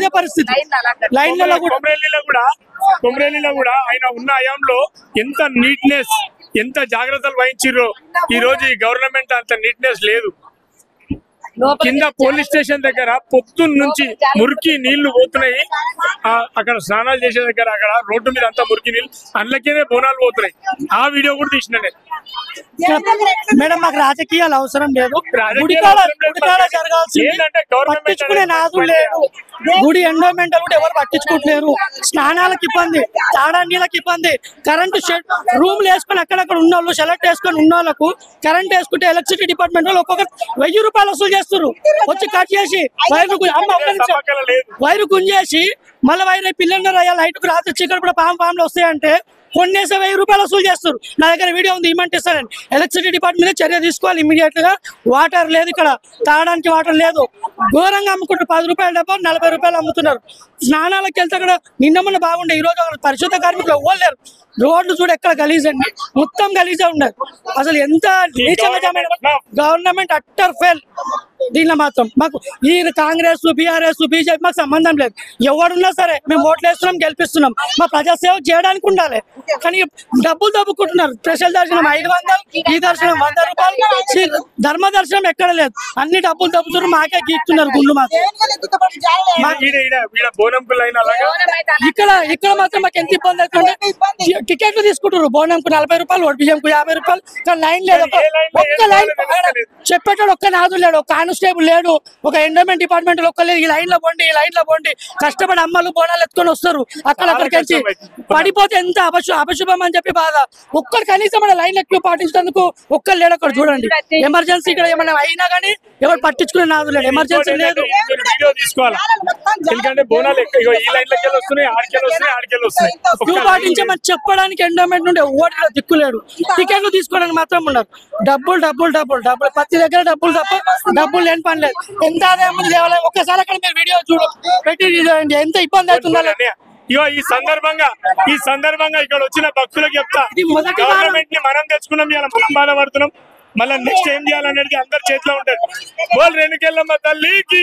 అదే పరిస్థితి. లైన్లలో కొమరేలిలో కూడా ఆయన ఉన్న హయాంలో ఎంత నీట్నెస్, ఎంత జాగ్రత్తలు వహించారో ఈ రోజు ఈ గవర్నమెంట్ అంత నీట్నెస్ లేదు. కింద పోలీస్ స్టేషన్ దగ్గర పొద్దున్న నుంచి మురికి నీళ్లు పోతున్నాయి. అక్కడ స్నానాలు చేసే దగ్గర అక్కడ రోడ్డు మీద అంతా మురికి నీళ్ళు, అందులోనే బోనాలు పోతున్నాయి. ఆ వీడియో కూడా తీసిన మేడం. మాకు రాజకీయాలు అవసరం లేదు. పట్టించుకునే నాదుడు లేడు. గుడి ఎండోమెంటల్ కూడా ఎవరు పట్టించుకుంటలేరు. స్నానాలకు ఇబ్బంది, తాడా నీళ్ళకి ఇబ్బంది. కరెంటు రూమ్లు వేసుకొని అక్కడక్కడ ఉన్న వాళ్ళు, సెలెక్ట్ వేసుకొని ఉన్న వాళ్ళకు కరెంట్ వేసుకుంటే ఎలక్ట్రిసిటీ డిపార్ట్మెంట్ వాళ్ళు ఒక్కొక్క 1000 రూపాయలు వసూలు చేస్తారు. వచ్చి కట్ చేసి వైరు గుంజేసి మళ్ళీ వైరు పిల్లలు లైట్ కు రాత్రి చీకటి కూడా పాములు వస్తాయంటే కొన్నేసి 1000 రూపాయలు వసూలు చేస్తారు. నా దగ్గర వీడియో ఉంది, ఇమ్మంటే ఇస్తానండి. ఎలక్ట్రిసిటీ డిపార్ట్మెంట్ చర్య తీసుకోవాలి ఇమీడియట్ గా. వాటర్ లేదు ఇక్కడ, తాగడానికి వాటర్ లేదు. ఘోరంగా అమ్ముకుంటారు. 10 రూపాయల డబ్బా 40 రూపాయలు అమ్ముతున్నారు. స్నానాలకు వెళ్తే అక్కడ నిన్న మొన్న బాగుండే, ఈ రోజు పరిశుద్ధ కార్మికులు ఇవ్వలేరు. రోడ్లు చూడ ఎక్కడ గలీజ్ అండి, మొత్తం గలీజే ఉండదు. అసలు ఎంత గవర్నమెంట్ అట్టర్ ఫెయిల్. దీనిలో మాత్రం మాకు ఈ కాంగ్రెస్, బీఆర్ఎస్, బీజేపీ మాకు సంబంధం లేదు. ఎవడున్నా సరే మేము ఓట్లు వేస్తున్నాం, గెలిపిస్తున్నాం. మా ప్రజాసేవ చేయడానికి ఉండాలి. కానీ డబ్బులు దబ్బుకుంటున్నారు. స్పెషల్ దర్శనం 500, ఈ దర్శనం 100 రూపాయలు. ధర్మ దర్శనం ఎక్కడ లేదు, అన్ని డబ్బులు దబ్బుతున్నారు. మాకే గీస్తున్నారు గుళ్ళు. మాకు ఇక్కడ మాత్రం మాకు ఎంత ఇబ్బంది అవుతుంది. టికెట్లు తీసుకుంటారు. బోనంకు 40 రూపాయలు, బియ్యంకు 50 రూపాయలు. కానీ లైన్ లేదు. ఒక్క లైన్ చెప్పేటోడు ఒక్క నాదుడు లేడు, ఒక కానిస్టేబుల్ లేడు, ఒక ఎండోమెంట్ డిపార్ట్మెంట్ ఒక్క లేదు. ఈ లైన్ లో పోండి, ఈ లైన్ లో పోండి. కష్టపడి అమ్మలు బోనాలు ఎత్తుకొని వస్తారు. అక్కడికి పడిపోతే ఎంత అపశుభం అని చెప్పి బాధ. ఒక్కరు కనీసం మన లైన్ ఎక్కువ పాటించేందుకు ఒక్కరు లేడు. అక్కడ చూడండి, ఎమర్జెన్సీ ఇక్కడ ఏమైనా అయినా కానీ ఎవరు పట్టించుకునే నాదు లేడు. ఎమర్జెన్సీ లేదు. క్యూ పాటించమని చెప్పడానికి ఎండోమెంట్ నుండి ఓటు దిక్కులేడు. టికెట్లు తీసుకోవడానికి మాత్రం ఉన్నారు. డబ్బులు ప్రతి దగ్గర డబ్బులు తప్ప డబ్బులు లేని పని లేదు. ఎంత ఆదాయం దేవాలయం ఒక్కసారి అక్కడ మీరు వీడియో పెట్టి చూడండి ఎంత ఇబ్బంది అవుతుందో. ఈ సందర్భంగా ఇక్కడ వచ్చిన భక్తులకు చెప్తా, గవర్నమెంట్ ని మనం తెచ్చుకున్నాం, ఇలా మనం బాధపడుతున్నాం. మళ్ళీ నెక్స్ట్ ఏం చేయాలనేది అందరి చేతిలో ఉంటుంది. బోల్ రేణుకెళ్ళమ్మ తల్లికి.